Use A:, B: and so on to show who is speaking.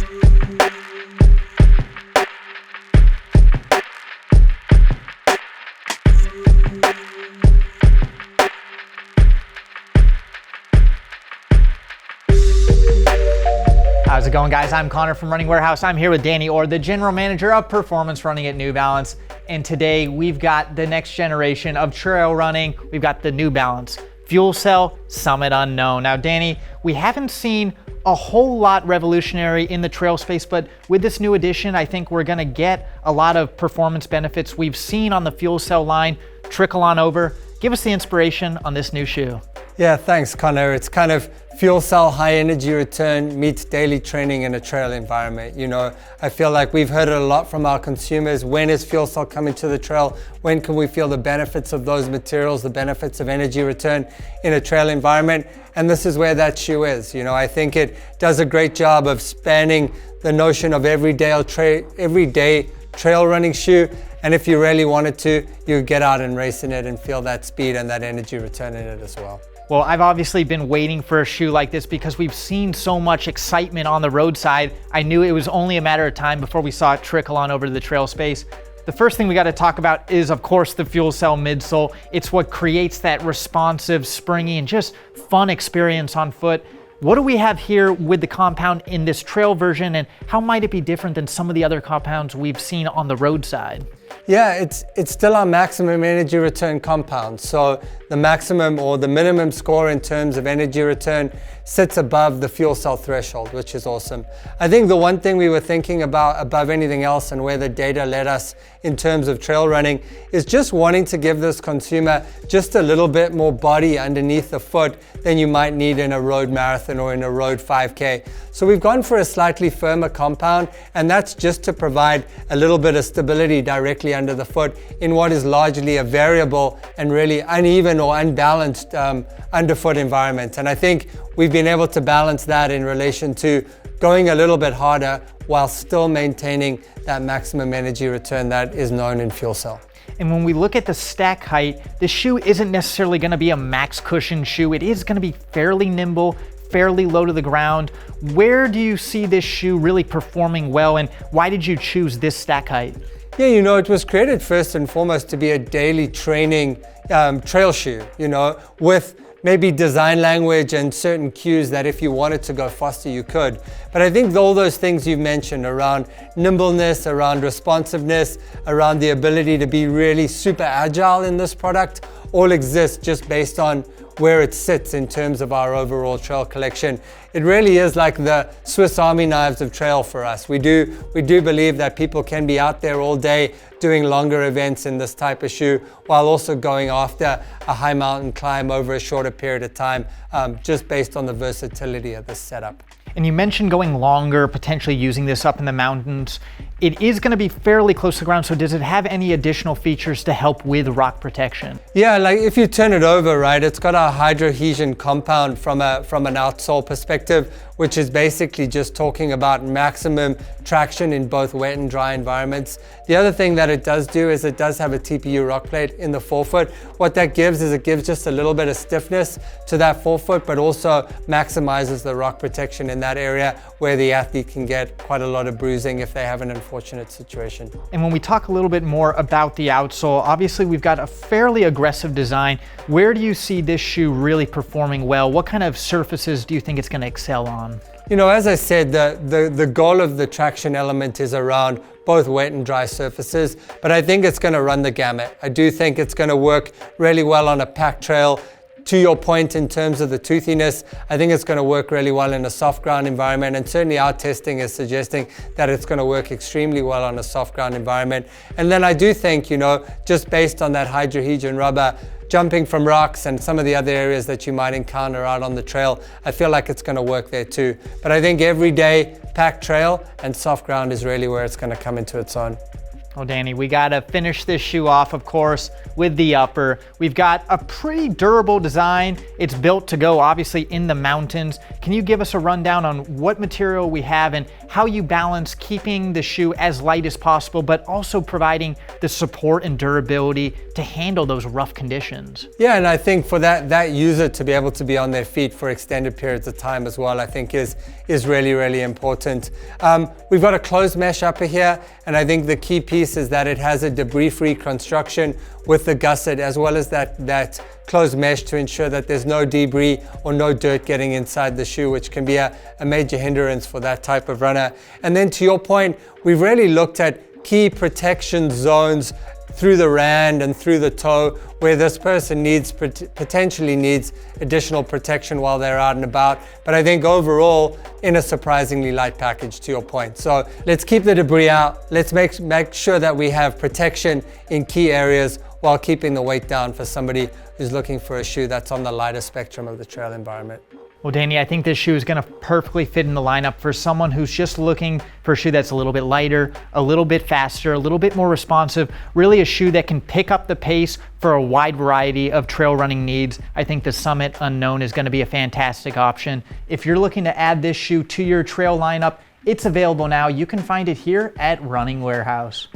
A: How's it going, guys? I'm Connor from Running Warehouse. I'm here with Danny Orr, the General Manager of Performance Running at New Balance. And today we've got the next generation of trail running. We've got the New Balance FuelCell Summit Unknown. Now, Danny, we haven't seen a whole lot revolutionary in the trail space, but with this new addition, I think we're gonna get a lot of performance benefits we've seen on the FuelCell line trickle on over. Give us the inspiration on this new shoe.
B: Yeah, thanks, Connor. It's kind of fuel cell high energy return meets daily training in a trail environment. You know, I feel like we've heard it a lot from our consumers. When is fuel cell coming to the trail? When can we feel the benefits of those materials, the benefits of energy return in a trail environment? And this is where that shoe is. You know, I think it does a great job of spanning the notion of everyday trail running shoe. And if you really wanted to, you get out and race in it and feel that speed and that energy return in it as well.
A: Well, I've obviously been waiting for a shoe like this because we've seen so much excitement on the roadside. I knew it was only a matter of time before we saw it trickle on over to the trail space. The first thing we got to talk about is, of course, the FuelCell midsole. It's what creates that responsive, springy, and just fun experience on foot. What do we have here with the compound in this trail version, and how might it be different than some of the other compounds we've seen on the roadside?
B: Yeah, it's still our maximum energy return compound. So the maximum or the minimum score in terms of energy return sits above the fuel cell threshold, which is awesome. I think the one thing we were thinking about above anything else and where the data led us in terms of trail running is just wanting to give this consumer just a little bit more body underneath the foot than you might need in a road marathon or in a road 5K. So we've gone for a slightly firmer compound, and that's just to provide a little bit of stability directly under the foot in what is largely a variable and really uneven or unbalanced underfoot environment. And I think we've been able to balance that in relation to going a little bit harder while still maintaining that maximum energy return that is known in fuel cell.
A: And when we look at the stack height, the shoe isn't necessarily going to be a max cushion shoe. It is going to be fairly nimble, fairly low to the ground. Where do you see this shoe really performing well, and why did you choose this stack height?
B: Yeah, you know, it was created first and foremost to be a daily training trail shoe, you know, with maybe design language and certain cues that if you wanted to go faster, you could. But I think all those things you've mentioned around nimbleness, around responsiveness, around the ability to be really super agile in this product all exist just based on where it sits in terms of our overall trail collection. It really is like the Swiss Army knives of trail for us. We do believe that people can be out there all day doing longer events in this type of shoe while also going after a high mountain climb over a shorter period of time, just based on the versatility of this setup.
A: And you mentioned going longer, potentially using this up in the mountains. It is going to be fairly close to the ground, so does it have any additional features to help with rock protection?
B: Yeah, like if you turn it over, right, it's got a hydrohesion compound from an outsole perspective, which is basically just talking about maximum traction in both wet and dry environments. The other thing that it does do is it does have a TPU rock plate in the forefoot. What that gives is it gives just a little bit of stiffness to that forefoot, but also maximizes the rock protection in that area where the athlete can get quite a lot of bruising if they have an unfortunate situation.
A: And when we talk a little bit more about the outsole, obviously we've got a fairly aggressive design. Where do you see this shoe really performing well? What kind of surfaces do you think it's going to excel on?
B: You know, as I said, the goal of the traction element is around both wet and dry surfaces, but I think it's going to run the gamut. I do think it's going to work really well on a packed trail. To your point in terms of the toothiness, I think it's going to work really well in a soft ground environment, and certainly our testing is suggesting that it's going to work extremely well on a soft ground environment. And then I do think, you know, just based on that hydrohesion rubber, jumping from rocks and some of the other areas that you might encounter out on the trail, I feel like it's going to work there too. But I think everyday packed trail and soft ground is really where it's going to come into its own.
A: Well, Danny, we got to finish this shoe off, of course, with the upper. We've got a pretty durable design. It's built to go, obviously, in the mountains. Can you give us a rundown on what material we have and how how you balance keeping the shoe as light as possible, but also providing the support and durability to handle those rough conditions.
B: Yeah, and I think for that user to be able to be on their feet for extended periods of time as well, I think is really, really important. We've got a closed mesh upper here, and I think the key piece is that it has a debris-free construction with the gusset, as well as that closed mesh to ensure that there's no debris or no dirt getting inside the shoe, which can be a major hindrance for that type of runner. And then to your point, we've really looked at key protection zones through the rand and through the toe, where this person potentially needs additional protection while they're out and about. But I think overall, in a surprisingly light package, to your point. So let's keep the debris out. Let's make sure that we have protection in key areas while keeping the weight down for somebody who's looking for a shoe that's on the lighter spectrum of the trail environment.
A: Well, Danny, I think this shoe is going to perfectly fit in the lineup for someone who's just looking for a shoe that's a little bit lighter, a little bit faster, a little bit more responsive, really a shoe that can pick up the pace for a wide variety of trail running needs. I think the Summit Unknown is going to be a fantastic option. If you're looking to add this shoe to your trail lineup, it's available now. You can find it here at Running Warehouse.